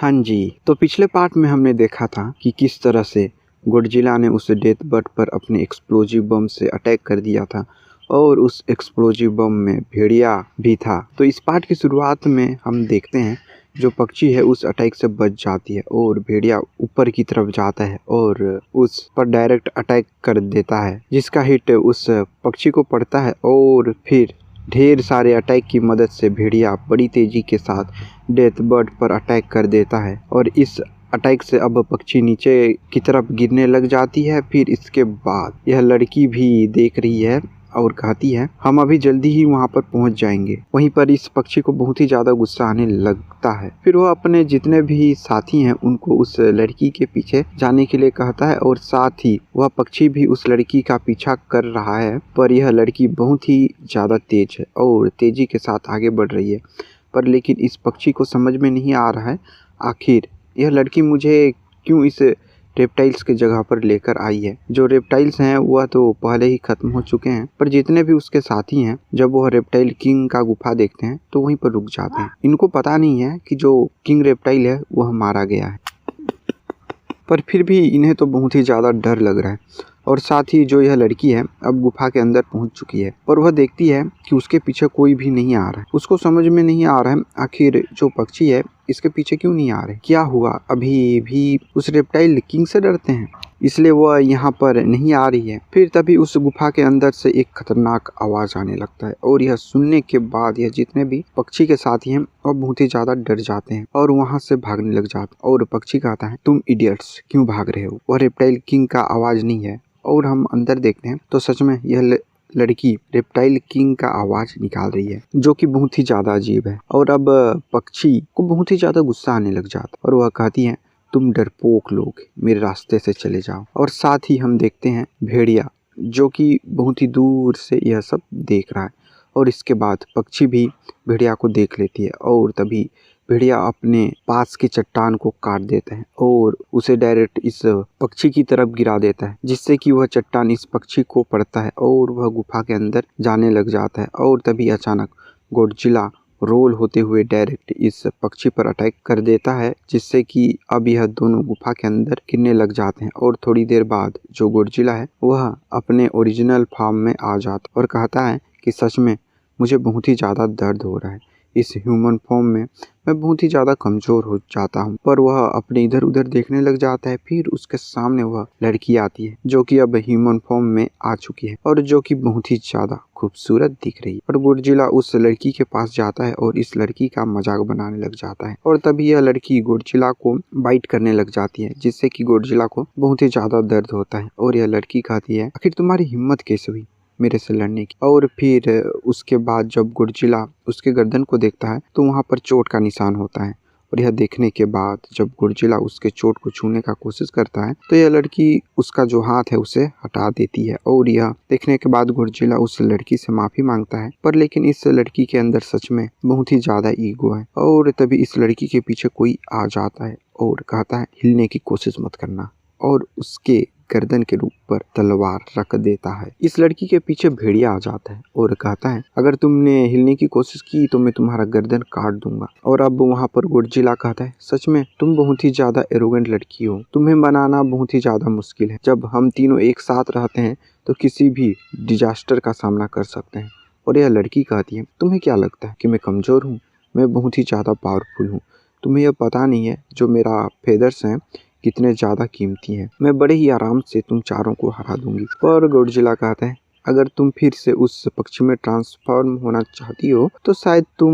हाँ जी, तो पिछले पार्ट में हमने देखा था कि किस तरह से गॉडजिला ने उस डेथ बर्ड पर अपने एक्सप्लोजिव बम से अटैक कर दिया था और उस एक्सप्लोजिव बम में भेड़िया भी था। तो इस पार्ट की शुरुआत में हम देखते हैं जो पक्षी है उस अटैक से बच जाती है और भेड़िया ऊपर की तरफ जाता है और उस पर डायरेक्ट अटैक कर देता है, जिसका हिट उस पक्षी को पड़ता है और फिर ढेर सारे अटैक की मदद से भेड़िया बड़ी तेजी के साथ डेथ बर्ड पर अटैक कर देता है और इस अटैक से अब पक्षी नीचे की तरफ गिरने लग जाती है। फिर इसके बाद यह लड़की भी देख रही है और कहती है हम अभी जल्दी ही वहां पर पहुंच जाएंगे। वहीं पर इस पक्षी को बहुत ही ज्यादा गुस्सा आने लगता है। फिर वह अपने जितने भी साथी हैं उनको उस लड़की के पीछे जाने के लिए कहता है और साथ ही वह पक्षी भी उस लड़की का पीछा कर रहा है, पर यह लड़की बहुत ही ज्यादा तेज है और तेजी के साथ आगे बढ़ रही है। पर लेकिन इस पक्षी को समझ में नहीं आ रहा है आखिर यह लड़की मुझे क्यों इस रेप्टाइल्स की जगह पर लेकर आई है। जो रेप्टाइल्स हैं वह तो पहले ही खत्म हो चुके हैं, पर जितने भी उसके साथी हैं जब वह रेप्टाइल किंग का गुफा देखते हैं तो वहीं पर रुक जाते हैं। इनको पता नहीं है कि जो किंग रेप्टाइल है वह मारा गया है, पर फिर भी इन्हें तो बहुत ही ज़्यादा डर लग रहा है। और साथ ही जो यह लड़की है अब गुफा के अंदर पहुंच चुकी है, पर वह देखती है कि उसके पीछे कोई भी नहीं आ रहा है। उसको समझ में नहीं आ रहा है आखिर जो पक्षी है इसके पीछे क्यों नहीं आ रहे, क्या हुआ, अभी भी उस रेप्टाइल किंग से डरते हैं इसलिए वह यहाँ पर नहीं आ रही है। फिर तभी उस गुफा के अंदर से एक खतरनाक आवाज आने लगता है और यह सुनने के बाद यह जितने भी पक्षी के साथी हैं वह बहुत ही ज्यादा डर जाते हैं और वहां से भागने लग जाते हैं। और पक्षी कहता है तुम इडियट्स क्यों भाग रहे हो, वह रेप्टाइल किंग का आवाज नहीं है। और हम अंदर देखते हैं तो सच में यह लड़की रेप्टाइल किंग का आवाज निकाल रही है, जो कि बहुत ही ज्यादा अजीब है। और अब पक्षी को बहुत ही ज्यादा गुस्सा आने लग जाता है और वह कहती है तुम डरपोक लोग मेरे रास्ते से चले जाओ। और साथ ही हम देखते हैं भेड़िया जो कि बहुत ही दूर से यह सब देख रहा है और इसके बाद पक्षी भी भेड़िया को देख लेती है और तभी भेड़िया अपने पास की चट्टान को काट देता है और उसे डायरेक्ट इस पक्षी की तरफ गिरा देता है, जिससे कि वह चट्टान इस पक्षी को पड़ता है और वह गुफा के अंदर जाने लग जाता है। और तभी अचानक गॉडजिला रोल होते हुए डायरेक्ट इस पक्षी पर अटैक कर देता है, जिससे कि अब यह दोनों गुफा के अंदर गिरने लग जाते हैं। और थोड़ी देर बाद जो गॉडजिला है वह अपने ओरिजिनल फॉर्म में आ जाता और कहता है कि सच में मुझे बहुत ही ज़्यादा दर्द हो रहा है, इस ह्यूमन फॉर्म में मैं बहुत ही ज़्यादा कमज़ोर हो जाता हूँ। पर वह अपने इधर उधर देखने लग जाता है। फिर उसके सामने वह लड़की आती है जो कि अब ह्यूमन फॉर्म में आ चुकी है और जो कि बहुत ही ज़्यादा खूबसूरत दिख रही है। और गॉडजिला उस लड़की के पास जाता है और इस लड़की का मजाक बनाने लग जाता है और तभी यह लड़की गॉडजिला को बाइट करने लग जाती है, जिससे कि गॉडजिला को बहुत ही ज़्यादा दर्द होता है। और यह लड़की कहती है आखिर तुम्हारी हिम्मत कैसे हुई मेरे से लड़ने की। और फिर उसके बाद जब गॉडजिला उसके गर्दन को देखता है तो वहाँ पर चोट का निशान होता है और यह देखने के बाद जब गॉडजिला उसके चोट को छूने का कोशिश करता है तो यह लड़की उसका जो हाथ है उसे हटा देती है। और यह देखने के बाद गॉडजिला उस लड़की से माफी मांगता है, पर लेकिन इस लड़की के अंदर सच में बहुत ही ज्यादा ईगो है। और तभी इस लड़की के पीछे कोई आ जाता है और कहता है हिलने की कोशिश मत करना और उसके गर्दन के रूप पर तलवार रख देता है। इस लड़की के पीछे भेड़िया आ जाता है और कहता है अगर तुमने हिलने की कोशिश की तो मैं तुम्हारा गर्दन काट दूंगा। और अब वहाँ पर गॉडजिला कहता है सच में तुम बहुत ही ज्यादा एरोगेंट लड़की हो, तुम्हें बनाना बहुत ही ज्यादा मुश्किल है। जब हम तीनों एक साथ रहते हैं तो किसी भी डिजास्टर का सामना कर सकते हैं। और यह लड़की कहती है तुम्हें क्या लगता है कि मैं कमजोर हूँ, मैं बहुत ही ज्यादा पावरफुल हूँ। तुम्हें यह पता नहीं है जो मेरा फेदर्स हैं कितने ज्यादा कीमती हैं, मैं बड़े ही आराम से तुम चारों को हरा दूंगी। पर गॉडजिला कहता है अगर तुम फिर से उस पक्षी में ट्रांसफॉर्म होना चाहती हो तो शायद तुम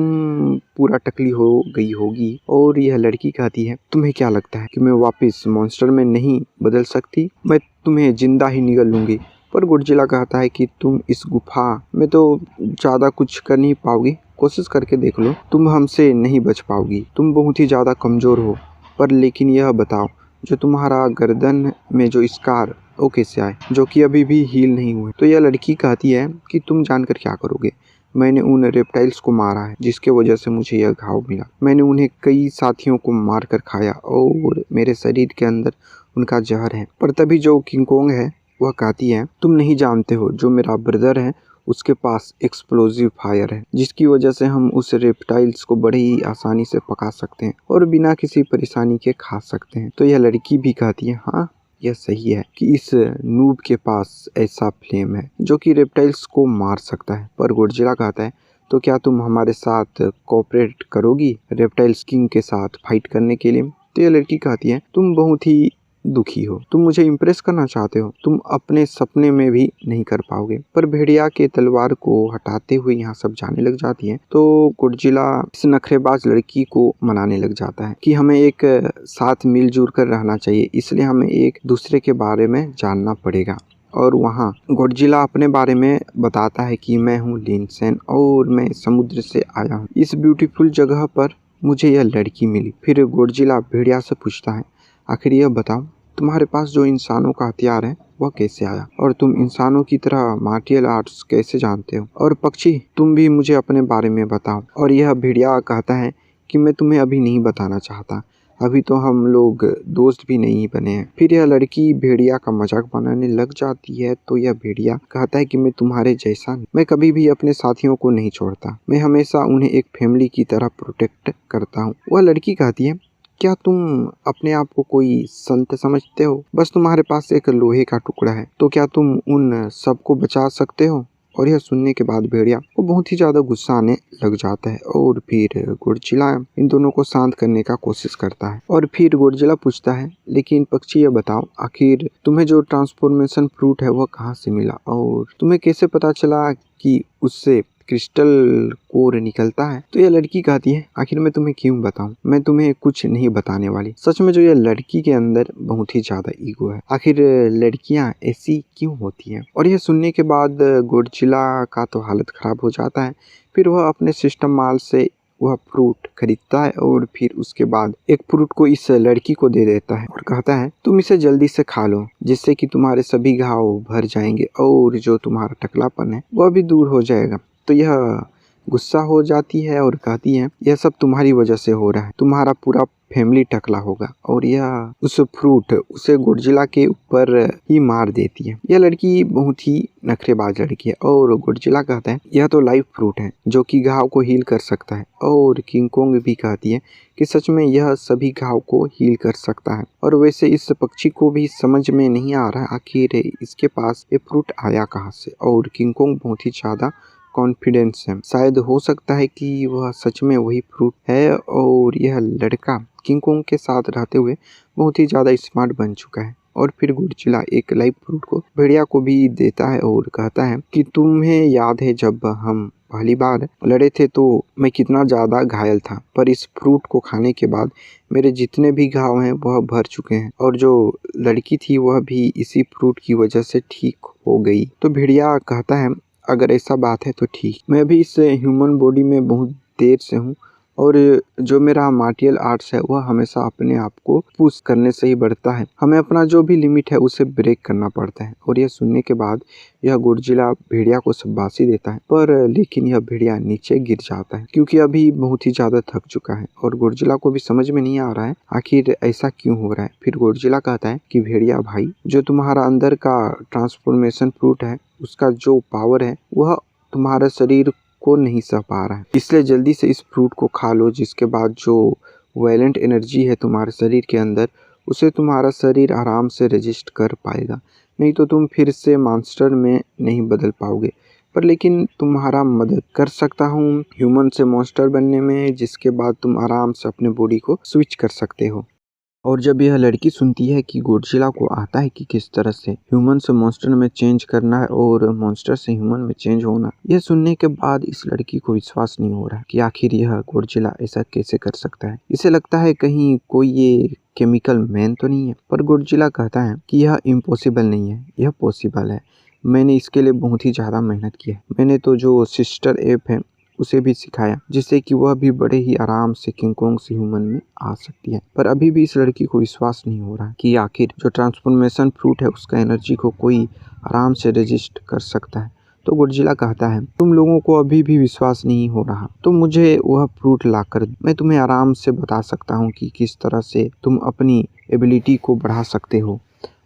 पूरा टकली हो गई होगी। और यह लड़की कहती है तुम्हें क्या लगता है कि मैं वापस मॉन्स्टर में नहीं बदल सकती, मैं तुम्हें जिंदा ही निगल लूंगी। पर गॉडजिला कहता है कि तुम इस गुफा में तो ज्यादा कुछ कर नहीं पाओगी, कोशिश करके देख लो, तुम हमसे नहीं बच पाओगी, तुम बहुत ही ज्यादा कमजोर हो। पर लेकिन यह बताओ जो तुम्हारा गर्दन में जो स्कार वो कैसे आए जो कि अभी भी हील नहीं हुए। तो यह लड़की कहती है कि तुम जानकर क्या करोगे, मैंने उन रेप्टाइल्स को मारा है जिसके वजह से मुझे यह घाव मिला, मैंने उन्हें कई साथियों को मार कर खाया और मेरे शरीर के अंदर उनका जहर है। पर तभी जो किंग कोंग है वह कहती है तुम नहीं जानते हो जो मेरा ब्रदर है उसके पास एक्सप्लोजिव फायर है, जिसकी वजह से हम उस रेप्टाइल्स को बड़े ही आसानी से पका सकते हैं और बिना किसी परेशानी के खा सकते हैं। तो यह लड़की भी कहती है हाँ यह सही है कि इस नूब के पास ऐसा फ्लेम है जो कि रेप्टाइल्स को मार सकता है। पर गॉडजिला कहता है तो क्या तुम हमारे साथ कोऑपरेट करोगी रेप्टाइल्स किंग के साथ फाइट करने के लिए? तो यह लड़की कहती है तुम बहुत ही दुखी हो, तुम मुझे इम्प्रेस करना चाहते हो, तुम अपने सपने में भी नहीं कर पाओगे। पर भेड़िया के तलवार को हटाते हुए यहाँ सब जाने लग जाती है। तो गॉडजिला इस नखरेबाज लड़की को मनाने लग जाता है कि हमें एक साथ मिलजुल कर रहना चाहिए, इसलिए हमें एक दूसरे के बारे में जानना पड़ेगा। और वहाँ गॉडजिला अपने बारे में बताता है कि मैं हूँ लिन सेन और मैं समुद्र से आया हूँ। इस ब्यूटीफुल जगह पर मुझे यह लड़की मिली। फिर गॉडजिला भेड़िया से पूछता है आखिर यह बताओ तुम्हारे पास जो इंसानों का हथियार है वह कैसे आया, और तुम इंसानों की तरह मार्टियल आर्ट्स कैसे जानते हो? और पक्षी तुम भी मुझे अपने बारे में बताओ। और यह भेड़िया कहता है कि मैं तुम्हें अभी नहीं बताना चाहता, अभी तो हम लोग दोस्त भी नहीं बने हैं। फिर यह लड़की भेड़िया का मजाक बनाने लग जाती है। तो यह भेड़िया कहता है कि मैं तुम्हारे जैसा नहीं, मैं कभी भी अपने साथियों को नहीं छोड़ता, मैं हमेशा उन्हें एक फैमिली की तरह प्रोटेक्ट करता हूँ। वह लड़की कहती है क्या तुम अपने आप को कोई संत समझते हो? बस तुम्हारे पास एक लोहे का टुकड़ा है, तो क्या तुम उन सबको बचा सकते हो? और यह सुनने के बाद भेड़िया को बहुत ही ज्यादा गुस्सा आने लग जाता है और फिर गॉडजिला इन दोनों को शांत करने का कोशिश करता है। और फिर गॉडजिला पूछता है लेकिन पक्षी ये बताओ आखिर तुम्हें जो ट्रांसफॉर्मेशन फ्रूट है वह कहाँ से मिला, और तुम्हें कैसे पता चला कि उससे क्रिस्टल कोर निकलता है? तो यह लड़की कहती है आखिर मैं तुम्हें क्यों बताऊं, मैं तुम्हें कुछ नहीं बताने वाली। सच में जो यह लड़की के अंदर बहुत ही ज्यादा ईगो है, आखिर लड़कियां ऐसी क्यों होती हैं? और यह सुनने के बाद गॉडजिला का तो हालत खराब हो जाता है। फिर वह अपने सिस्टम माल से वह फ्रूट खरीदता है और फिर उसके बाद एक फ्रूट को इस लड़की को दे देता है और कहता है तुम इसे जल्दी से खा लो, जिससे कि तुम्हारे सभी घाव भर जाएंगे और जो तुम्हारा टकलापन है वह भी दूर हो जाएगा। तो यह गुस्सा हो जाती है और कहती है यह सब तुम्हारी वजह से हो रहा है, तुम्हारा पूरा फैमिली टकला होगा। और यह उस फ्रूट उसे गॉडजिला के ऊपर ही मार देती है। यह लड़की बहुत ही नखरेबाज लड़की है और गॉडजिला कहता है यह तो लाइव फ्रूट है जो कि घाव को हील कर सकता है। और किंग कोंग भी कहती है कि सच में यह सभी घाव को हील कर सकता है। और वैसे इस पक्षी को भी समझ में नहीं आ रहा आखिर इसके पास ये फ्रूट आया कहाँ से। और किंग कोंग बहुत ही ज्यादा कॉन्फिडेंस है, शायद हो सकता है कि वह सच में वही फ्रूट है और यह लड़का किंग कोंग के साथ रहते हुए बहुत ही ज़्यादा स्मार्ट बन चुका है। और फिर गॉडजिला एक लाइव फ्रूट को भेड़िया को भी देता है और कहता है कि तुम्हें याद है जब हम पहली बार लड़े थे तो मैं कितना ज़्यादा घायल था, पर इस फ्रूट को खाने के बाद मेरे जितने भी घाव हैं वह भर चुके हैं और जो लड़की थी वह भी इसी फ्रूट की वजह से ठीक हो गई। तो भेड़िया कहता है अगर ऐसा बात है तो ठीक, मैं भी इस ह्यूमन बॉडी में बहुत देर से हूँ और जो मेरा मार्टियल आर्ट्स है वह हमेशा अपने आप को पुश करने से ही बढ़ता है, हमें अपना जो भी लिमिट है उसे ब्रेक करना पड़ता है। और यह सुनने के बाद यह गॉडजिला भेड़िया को शाबाशी देता है, पर लेकिन यह भेड़िया नीचे गिर जाता है क्योंकि अभी बहुत ही ज्यादा थक चुका है और गॉडजिला को भी समझ में नहीं आ रहा है आखिर ऐसा क्यों हो रहा है। फिर गॉडजिला कहता है कि भेड़िया भाई, जो तुम्हारा अंदर का ट्रांसफॉर्मेशन फ्रूट है उसका जो पावर है वह तुम्हारा शरीर को नहीं सह पा रहा है, इसलिए जल्दी से इस फ्रूट को खा लो, जिसके बाद जो वायलेंट एनर्जी है तुम्हारे शरीर के अंदर उसे तुम्हारा शरीर आराम से रजिस्ट कर पाएगा, नहीं तो तुम फिर से मॉन्स्टर में नहीं बदल पाओगे। पर लेकिन तुम्हारा मदद कर सकता हूँ ह्यूमन से मॉन्स्टर बनने में, जिसके बाद तुम आराम से अपने बॉडी को स्विच कर सकते हो। और जब यह लड़की सुनती है कि गॉडजिला को आता है कि किस तरह से ह्यूमन से मॉन्स्टर में चेंज करना है और मॉन्स्टर से ह्यूमन में चेंज होना, यह सुनने के बाद इस लड़की को विश्वास नहीं हो रहा कि आखिर यह गॉडजिला ऐसा कैसे कर सकता है। इसे लगता है कहीं कोई ये केमिकल मैन तो नहीं है। पर गॉडजिला कहता है कि यह इम्पॉसिबल नहीं है, यह पॉसिबल है, मैंने इसके लिए बहुत ही ज़्यादा मेहनत की है। मैंने तो जो सिस्टर ऐप है उसे भी सिखाया जिससे कि वह भी बड़े ही आराम से किंग कोंग से ह्यूमन में आ सकती है। पर अभी भी इस लड़की को विश्वास नहीं हो रहा कि आखिर जो ट्रांसफॉर्मेशन फ्रूट है उसका एनर्जी को कोई आराम से रजिस्ट कर सकता है। तो गॉडजिला कहता है तुम लोगों को अभी भी विश्वास नहीं हो रहा तो मुझे वह फ्रूट लाकर मैं तुम्हें आराम से बता सकता हूँ कि किस तरह से तुम अपनी एबिलिटी को बढ़ा सकते हो।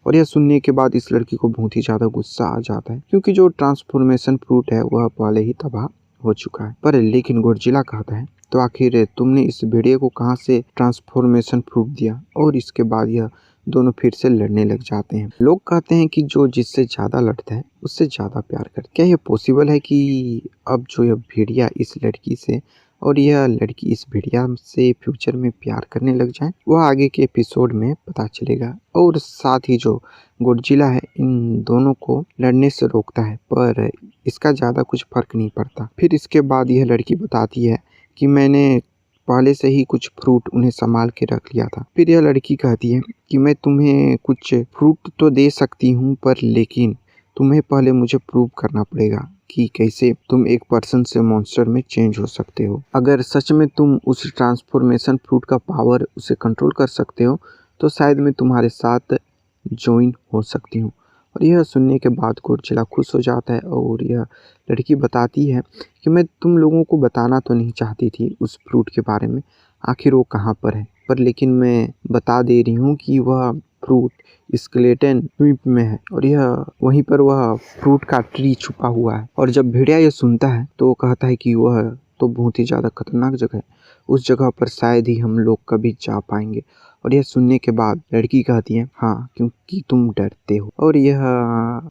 और यह सुनने के बाद इस लड़की को बहुत ही ज़्यादा गुस्सा आ जाता है, क्योंकि जो ट्रांसफॉर्मेशन फ्रूट है वह पहले ही तबाह हो चुका है। पर लेकिन गॉडजिला कहता है, तो आखिर तुमने इस भेड़िए को कहाँ से ट्रांसफॉर्मेशन फ्रूट दिया? और इसके बाद यह दोनों फिर से लड़ने लग जाते हैं। लोग कहते हैं कि जो जिससे ज़्यादा लड़ता है उससे ज़्यादा प्यार करता है। क्या यह पॉसिबल है कि अब जो यह भेड़िया इस लड़की से और यह लड़की इस भेड़िया से फ्यूचर में प्यार करने लग जाए? वह आगे के एपिसोड में पता चलेगा। और साथ ही जो गॉडजिला है इन दोनों को लड़ने से रोकता है, पर इसका ज़्यादा कुछ फर्क नहीं पड़ता। फिर इसके बाद यह लड़की बताती है कि मैंने पहले से ही कुछ फ्रूट उन्हें संभाल के रख लिया था। फिर यह लड़की कहती है कि मैं तुम्हें कुछ फ्रूट तो दे सकती हूँ, पर लेकिन तुम्हें पहले मुझे प्रूव करना पड़ेगा कि कैसे तुम एक पर्सन से मॉन्स्टर में चेंज हो सकते हो। अगर सच में तुम उस ट्रांसफॉर्मेशन फ्रूट का पावर उसे कंट्रोल कर सकते हो तो शायद मैं तुम्हारे साथ ज्वाइन हो सकती हूँ। और यह सुनने के बाद गॉडजिला खुश हो जाता है और यह लड़की बताती है कि मैं तुम लोगों को बताना तो नहीं चाहती थी उस फ्रूट के बारे में, आखिर वो कहाँ पर है, पर लेकिन मैं बता दे रही हूँ कि वह फ्रूट स्केलेटन द्वीप में है और यह वहीं पर वह फ्रूट का ट्री छुपा हुआ है। और जब भेड़िया यह सुनता है तो वो कहता है कि वह तो बहुत ही ज़्यादा खतरनाक जगह है, उस जगह पर शायद ही हम लोग कभी जा पाएंगे। और यह सुनने के बाद लड़की कहती है, हाँ क्योंकि तुम डरते हो। और यह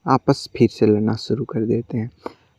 आपस फिर से लड़ना शुरू कर देते हैं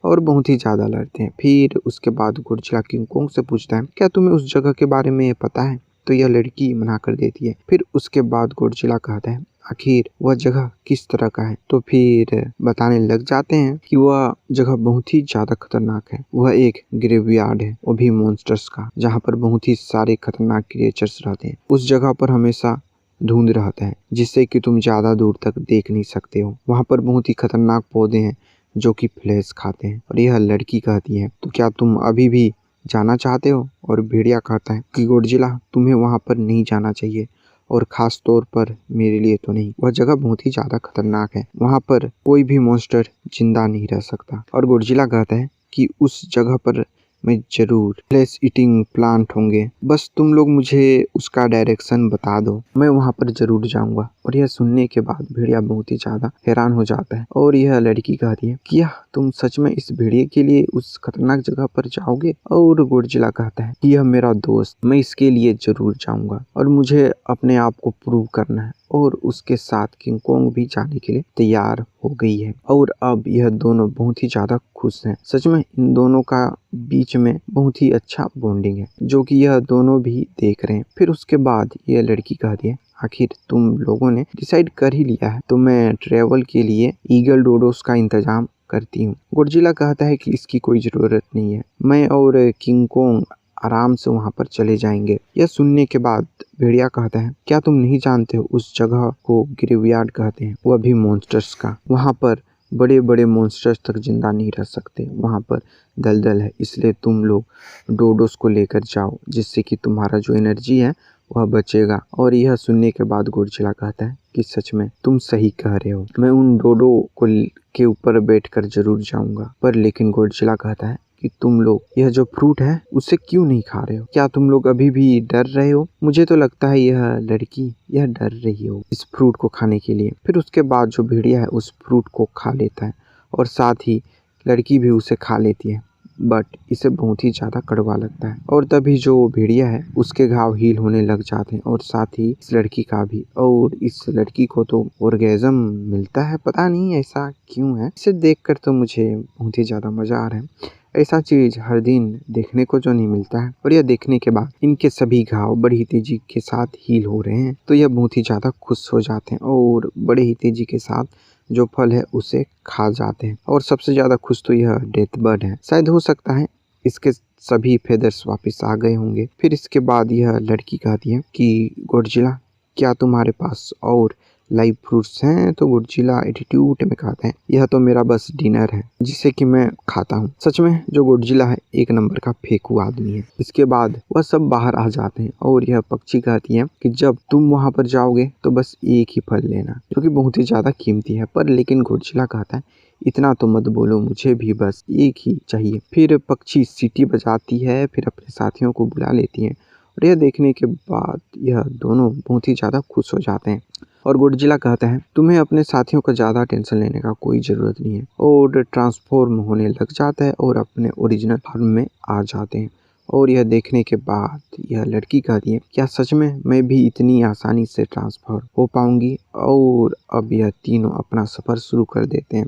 और बहुत ही ज़्यादा लड़ते हैं। फिर उसके बाद गॉडजिला किंग कोंग से पूछता है, क्या तुम्हें उस जगह के बारे में पता है? तो यह लड़की मना कर देती है। फिर उसके बाद गॉडजिला कहता है, आखिर वह जगह किस तरह का है? तो फिर बताने लग जाते हैं कि वह जगह बहुत ही ज़्यादा खतरनाक है। वह एक ग्रेवयार्ड है, वो भी मॉन्स्टर्स का, जहाँ पर बहुत ही सारे खतरनाक क्रिएचर्स रहते हैं। उस जगह पर हमेशा धुंध रहता है जिससे कि तुम ज़्यादा दूर तक देख नहीं सकते हो। वहाँ पर बहुत ही खतरनाक पौधे हैं जो कि फ्लैश खाते हैं। और यह लड़की कहती है, तो क्या तुम अभी भी जाना चाहते हो? और भेड़िया कहता है कि गॉडजिला तुम्हें वहाँ पर नहीं जाना चाहिए, और ख़ास तौर पर मेरे लिए तो नहीं। वह जगह बहुत ही ज़्यादा खतरनाक है, वहाँ पर कोई भी मॉन्स्टर जिंदा नहीं रह सकता। और गॉडजिला कहता है कि उस जगह पर मैं ज़रूर फ्लैश ईटिंग प्लांट होंगे, बस तुम लोग मुझे उसका डायरेक्शन बता दो, मैं वहाँ पर ज़रूर जाऊँगा। और यह सुनने के बाद भेड़िया बहुत ही ज़्यादा हैरान हो जाता है। और यह लड़की कहती है कि तुम सच में इस भेड़िए के लिए उस खतरनाक जगह पर जाओगे? और गॉडजिला कहता है कि यह मेरा दोस्त, मैं इसके लिए ज़रूर जाऊँगा और मुझे अपने आप को प्रूव करना है। और उसके साथ किंग कोंग भी जाने के लिए तैयार हो गई है। और अब यह दोनों बहुत ही ज़्यादा खुश हैं। सच में इन दोनों का बीच में बहुत ही अच्छा बॉन्डिंग है जो कि यह दोनों भी देख रहे हैं। फिर उसके बाद यह लड़की कहती है, आखिर तुम लोगों ने डिसाइड कर ही लिया है तो मैं ट्रेवल के लिए ईगल डोडोस का इंतजाम करती हूँ। गॉडजिला कहता है कि इसकी कोई ज़रूरत नहीं है, मैं और किंग कोंग आराम से वहाँ पर चले जाएंगे। यह सुनने के बाद भेड़िया कहता है, क्या तुम नहीं जानते हो उस जगह को ग्रेवयार्ड कहते हैं, वह भी मॉन्स्टर्स का। वहाँ पर बड़े बड़े मॉन्स्टर्स तक जिंदा नहीं रह सकते, वहाँ पर दलदल है, इसलिए तुम लोग डोडोस को लेकर जाओ जिससे कि तुम्हारा जो एनर्जी है वह बचेगा। और यह सुनने के बाद गॉडजिला कहता है कि सच में तुम सही कह रहे हो, मैं उन डोडो को के ऊपर बैठकर जरूर जाऊंगा। पर लेकिन गॉडजिला कहता है कि तुम लोग यह जो फ्रूट है उसे क्यों नहीं खा रहे हो? क्या तुम लोग अभी भी डर रहे हो? मुझे तो लगता है यह लड़की यह डर रही हो इस फ्रूट को खाने के लिए। फिर उसके बाद जो भेड़िया है उस फ्रूट को खा लेता है और साथ ही लड़की भी उसे खा लेती है, बट इसे बहुत ही ज़्यादा कड़वा लगता है। और तभी जो भेड़िया है उसके घाव हील होने लग जाते हैं और साथ ही इस लड़की का भी। और इस लड़की को तो ऑर्गेज़म मिलता है, पता नहीं ऐसा क्यों है। इसे देखकर तो मुझे बहुत ही ज़्यादा मज़ा आ रहा है। ऐसा चीज़ हर दिन देखने को जो नहीं मिलता है। और यह देखने के बाद इनके सभी घाव बड़ी ही तेजी के साथ हील हो रहे हैं तो यह बहुत ही ज़्यादा खुश हो जाते हैं और बड़े ही तेजी के साथ जो फल है उसे खा जाते हैं। और सबसे ज़्यादा खुश तो यह डेथ बर्ड है, शायद हो सकता है इसके सभी फेदर्स वापस आ गए होंगे। फिर इसके बाद यह लड़की कहती है कि गॉडजिला क्या तुम्हारे पास और लाइव फ्रूट्स हैं? तो गॉडजिला एटीट्यूड में कहता है, यह तो मेरा बस डिनर है जिसे कि मैं खाता हूँ। सच में जो गॉडजिला है एक नंबर का फेंकू आदमी है। इसके बाद वह सब बाहर आ जाते हैं और यह पक्षी कहती है कि जब तुम वहां पर जाओगे तो बस एक ही फल लेना जो कि बहुत ही ज्यादा कीमती है। पर लेकिन गॉडजिला कहता है, इतना तो मत बोलो, मुझे भी बस एक ही चाहिए। फिर पक्षी सीटी बजाती है, फिर अपने साथियों को बुला लेती है और यह देखने के बाद यह दोनों बहुत ही ज़्यादा खुश हो जाते हैं। और गोडजिला कहता है तुम्हें अपने साथियों का ज़्यादा टेंशन लेने का कोई ज़रूरत नहीं है, और ट्रांसफॉर्म होने लग जाता है और अपने ओरिजिनल फॉर्म में आ जाते हैं। और यह देखने के बाद यह लड़की कहती है क्या सच में मैं भी इतनी आसानी से ट्रांसफर हो पाऊंगी। और अब यह तीनों अपना सफ़र शुरू कर देते हैं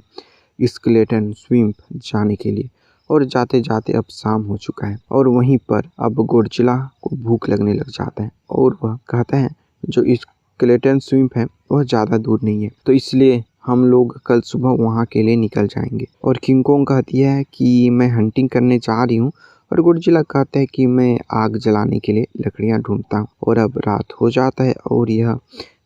स्केलेटन स्विम्प जाने के लिए। और जाते जाते अब शाम हो चुका है और वहीं पर अब गोडजिला को भूख लगने लग जाता है और वह कहता है जो स्केलेटन स्विम्प है वह ज़्यादा दूर नहीं है, तो इसलिए हम लोग कल सुबह वहाँ के लिए निकल जाएंगे। और किंग कोंग कहती है कि मैं हंटिंग करने जा रही हूँ, और गोडजिला कहता है कि मैं आग जलाने के लिए लकड़ियाँ ढूंढता हूँ। और अब रात हो जाता है और यह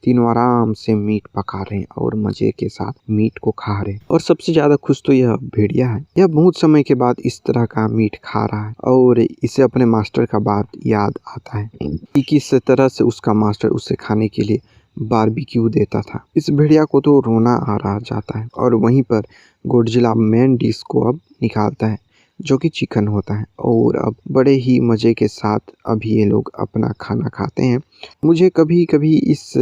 तीनों आराम से मीट पका रहे हैं और मजे के साथ मीट को खा रहे हैं। और सबसे ज्यादा खुश तो यह भेड़िया है, यह बहुत समय के बाद इस तरह का मीट खा रहा है और इसे अपने मास्टर का बात याद आता है कि किस तरह से उसका मास्टर उसे खाने के लिए बारबेक्यू देता था। इस भेड़िया को तो रोना आ रहा जाता है। और वहीं पर गोडजिला मेन डिश को अब निकालता है जो कि चिकन होता है, और अब बड़े ही मज़े के साथ अभी ये लोग अपना खाना खाते हैं। मुझे कभी कभी इस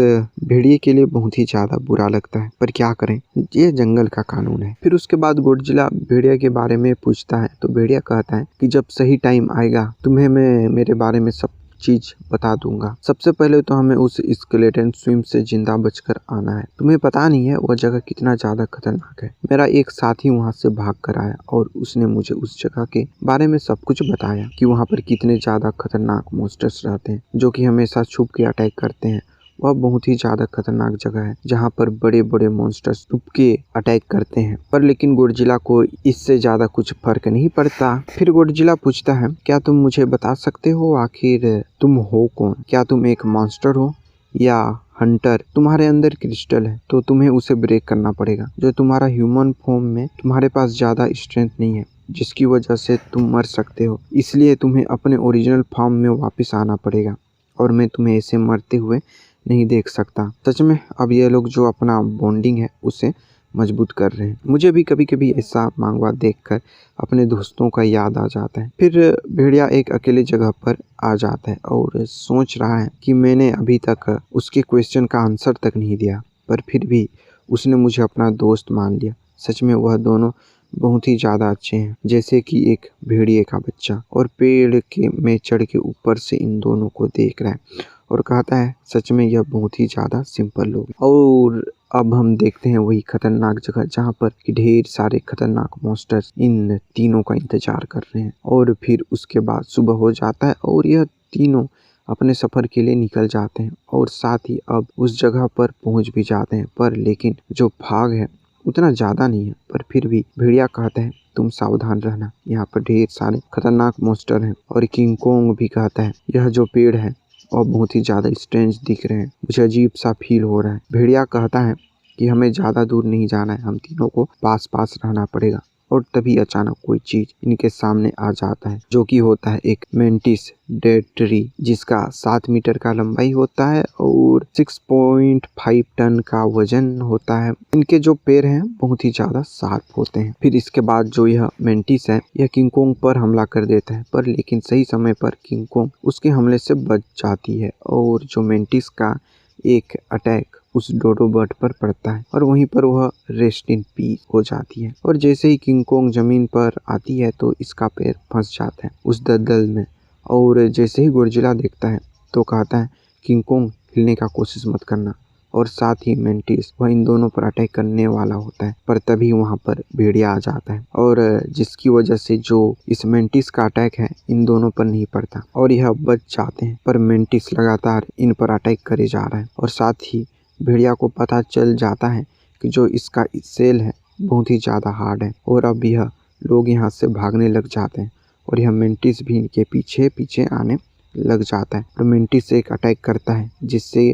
भेड़िए के लिए बहुत ही ज़्यादा बुरा लगता है, पर क्या करें, ये जंगल का कानून है। फिर उसके बाद गोडजिला भेड़िया के बारे में पूछता है तो भेड़िया कहता है कि जब सही टाइम आएगा तुम्हें मैं मेरे बारे में सब चीज बता दूंगा। सबसे पहले तो हमें उस स्केलेटन स्विम से जिंदा बचकर आना है। तुम्हें पता नहीं है वह जगह कितना ज्यादा खतरनाक है। मेरा एक साथी वहां से भाग कर आया और उसने मुझे उस जगह के बारे में सब कुछ बताया कि वहां पर कितने ज्यादा खतरनाक मॉन्स्टर्स रहते हैं जो कि हमेशा छुप के अटैक करते हैं। वह बहुत ही ज्यादा खतरनाक जगह है जहाँ पर बड़े बड़े मॉन्स्टर्स छुप के अटैक करते हैं। पर लेकिन गोडजिला को इससे ज्यादा कुछ फर्क नहीं पड़ता। फिर गोडजिला पूछता है क्या तुम मुझे बता सकते हो आखिर तुम हो कौन? क्या तुम एक मॉन्स्टर हो या हंटर? तुम्हारे अंदर क्रिस्टल है तो तुम्हें उसे ब्रेक करना पड़ेगा। जो तुम्हारा ह्यूमन फॉर्म में तुम्हारे पास ज्यादा स्ट्रेंथ नहीं है जिसकी वजह से तुम मर सकते हो, इसलिए तुम्हें अपने ओरिजिनल फॉर्म में वापस आना पड़ेगा और मैं तुम्हें ऐसे मरते हुए नहीं देख सकता। सच में अब ये लोग जो अपना बॉन्डिंग है उसे मजबूत कर रहे हैं। मुझे भी कभी कभी ऐसा मांगवा देखकर अपने दोस्तों का याद आ जाता है। फिर भेड़िया एक अकेले जगह पर आ जाता है और सोच रहा है कि मैंने अभी तक उसके क्वेश्चन का आंसर तक नहीं दिया, पर फिर भी उसने मुझे अपना दोस्त मान लिया। सच में वह दोनों बहुत ही ज़्यादा अच्छे हैं, जैसे कि एक भेड़िए का बच्चा। और पेड़ के में चढ़ के ऊपर से इन दोनों को देख रहा है और कहता है सच में यह बहुत ही ज़्यादा सिंपल लोग। और अब हम देखते हैं वही खतरनाक जगह जहाँ पर कि ढेर सारे खतरनाक मॉन्स्टर्स इन तीनों का इंतजार कर रहे हैं। और फिर उसके बाद सुबह हो जाता है और यह तीनों अपने सफ़र के लिए निकल जाते हैं और साथ ही अब उस जगह पर पहुंच भी जाते हैं। पर लेकिन जो भाग है उतना ज़्यादा नहीं है, पर फिर भी भेड़िया कहता है तुम सावधान रहना, यहाँ पर ढेर सारे खतरनाक मॉन्स्टर हैं। और किंग कोंग भी कहता है यह जो पेड़ है और बहुत ही ज़्यादा स्ट्रेंज दिख रहे हैं, मुझे अजीब सा फील हो रहा है। भेड़िया कहता है कि हमें ज़्यादा दूर नहीं जाना है, हम तीनों को पास पास रहना पड़ेगा। और तभी अचानक कोई चीज इनके सामने आ जाता है जो कि होता है एक मेंटिस डेड ट्री, जिसका 7 मीटर का लंबाई होता है और 6.5 टन का वजन होता है। इनके जो पैर हैं बहुत ही ज्यादा शार्प होते हैं। फिर इसके बाद जो यह मेंटिस है यह किंग कोंग पर हमला कर देता है, पर लेकिन सही समय पर किंग कोंग उसके हमले से बच जाती है और जो मेंटिस का एक अटैक उस डोडो बर्ड पर पड़ता है और वहीं पर वह रेस्ट इन पीस हो जाती है। और जैसे ही किंग कोंग जमीन पर आती है तो इसका पैर फंस जाता है उस दलदल में। और जैसे ही गोडजिला देखता है तो कहता है किंग कोंग हिलने का कोशिश मत करना। और साथ ही मेंटिस वह इन दोनों पर अटैक करने वाला होता है, पर तभी वहां पर भेड़िया आ जाता है और जिसकी वजह से जो इस मेंटिस का अटैक है इन दोनों पर नहीं पड़ता और यह बच जाते हैं। पर मेंटिस लगातार इन पर अटैक करे जा रहा है और साथ ही भेड़िया को पता चल जाता है कि जो इसका सेल है बहुत ही ज़्यादा हार्ड है। और अब यह लोग यहाँ से भागने लग जाते हैं और यह मेंटिस भी इनके पीछे पीछे आने लग जाता है और मेंटिस एक अटैक करता है जिससे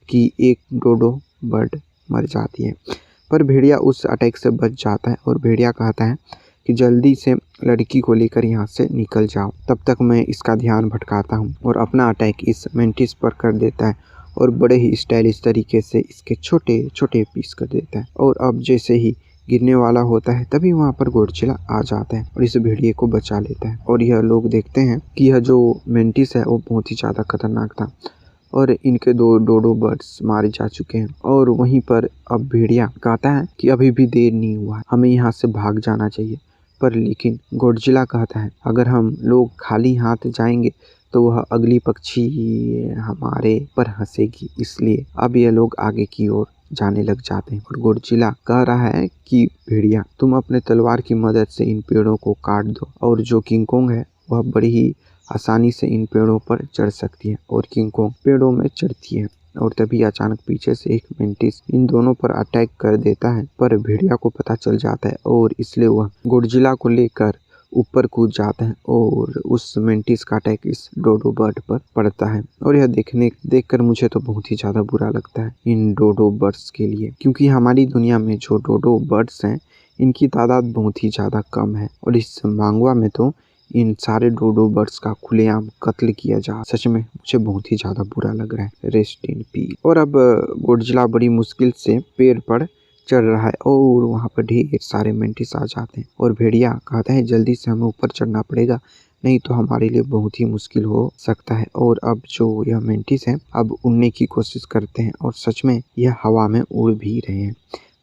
कि एक डोडो बर्ड मर जाती है। पर भेड़िया उस अटैक से बच जाता है और भेड़िया कहता है कि जल्दी से लड़की को लेकर यहाँ से निकल जाओ, तब तक मैं इसका ध्यान भटकाता हूँ। और अपना अटैक इस मेंटिस पर कर देता है और बड़े ही स्टाइलिश तरीके से इसके छोटे छोटे पीस कर देता है। और अब जैसे ही गिरने वाला होता है तभी वहाँ पर गोडजिला आ जाता है और इस भेड़िए को बचा लेता है। और यह लोग देखते हैं कि यह जो मेंटिस है वो बहुत ही ज़्यादा खतरनाक था और इनके दो डोडो बर्ड्स मारे जा चुके हैं। और वहीं पर अब भेड़िया कहता है कि अभी भी देर नहीं हुआ, हमें यहाँ से भाग जाना चाहिए। पर लेकिन गॉडजिला कहता है अगर हम लोग खाली हाथ जाएंगे तो वह अगली पक्षी हमारे पर हंसेगी, इसलिए अब ये लोग आगे की ओर जाने लग जाते हैं। और गॉडजिला कह रहा है कि भेड़िया तुम अपने तलवार की मदद से इन पेड़ों को काट दो। और जो किंग कोंग है वह बड़ी ही आसानी से इन पेड़ों पर चढ़ सकती है और किंग कोंग पेड़ों में चढ़ती है। और तभी अचानक पीछे से एक मेंटिस इन दोनों पर अटैक कर देता है, पर भेड़िया को पता चल जाता है और इसलिए वह गॉडजिला को लेकर ऊपर कूद जाता है और उस मेंटिस का अटैक इस डोडो बर्ड पर पड़ता है। और यह देखकर मुझे तो बहुत ही ज़्यादा बुरा लगता है इन डोडो बर्ड्स के लिए, क्योंकि हमारी दुनिया में जो डोडो बर्ड्स हैं इनकी तादाद बहुत ही ज़्यादा कम है और इस मांगवा में तो इन सारे डोडो बर्ड्स का खुलेआम कत्ल किया जा। सच में मुझे बहुत ही ज़्यादा बुरा लग रहा है। Rest in peace. और अब गॉडजिला बड़ी मुश्किल से पेड़ पर चढ़ रहा है और वहाँ पर ढेर सारे मेंटिस आ जाते हैं और भेड़िया कहता है जल्दी से हमें ऊपर चढ़ना पड़ेगा, नहीं तो हमारे लिए बहुत ही मुश्किल हो सकता है। और अब जो यह मेंटिस है अब उड़ने की कोशिश करते हैं और सच में यह हवा में उड़ भी रहे हैं।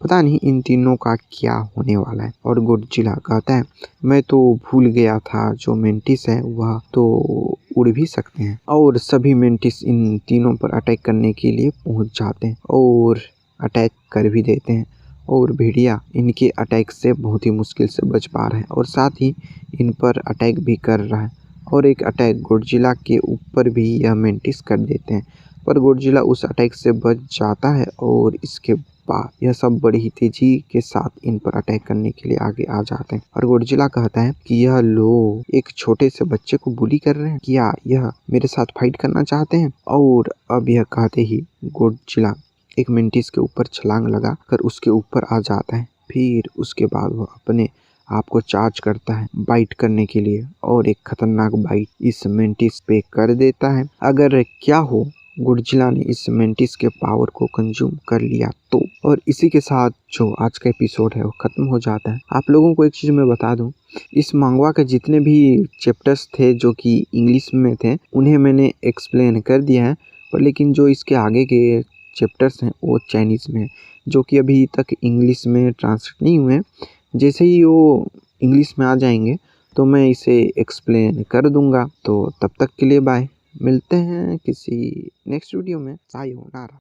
पता नहीं इन तीनों का क्या होने वाला है। और गॉडजिला कहता है मैं तो भूल गया था जो मेंटिस है वह तो उड़ भी सकते हैं। और सभी मेंटिस इन तीनों पर अटैक करने के लिए पहुंच जाते हैं और अटैक कर भी देते हैं। और भेड़िया इनके अटैक से बहुत ही मुश्किल से बच पा रहा है और साथ ही इन पर अटैक भी कर रहा है। और एक अटैक गॉडजिला के ऊपर भी यह मेंटिस कर देते हैं, पर गॉडजिला उस अटैक से बच जाता है और इसके बाद यह सब बड़ी ही तेजी के साथ इन पर अटैक करने के लिए आगे आ जाते हैं। और गॉडजिला कहता है कि यह लोग एक छोटे से बच्चे को बुली कर रहे हैं, क्या यह मेरे साथ फाइट करना चाहते हैं। और अब यह कहते ही गॉडजिला एक मेंटिस के ऊपर छलांग लगा कर उसके ऊपर आ जाता है। फिर उसके बाद वह अपने आप को चार्ज करता है बाइट करने के लिए और एक खतरनाक बाइट इस मेंटिस पे कर देता है। अगर क्या हो गॉडजिला ने इस मेंटिस के पावर को कंज्यूम कर लिया तो। और इसी के साथ जो आज का एपिसोड है वो खत्म हो जाता है। आप लोगों को एक चीज़ मैं बता दूं, इस मांगवा के जितने भी चैप्टर्स थे जो कि इंग्लिश में थे उन्हें मैंने एक्सप्लेन कर दिया है, पर लेकिन जो इसके आगे के चैप्टर्स हैं वो चाइनीज़ में जो कि अभी तक इंग्लिश में ट्रांसलेट नहीं हुए। जैसे ही वो इंग्लिश में आ जाएंगे तो मैं इसे एक्सप्लेन कर दूंगा। तो तब तक के लिए बाय, मिलते हैं किसी नेक्स्ट वीडियो में। सायोनारा।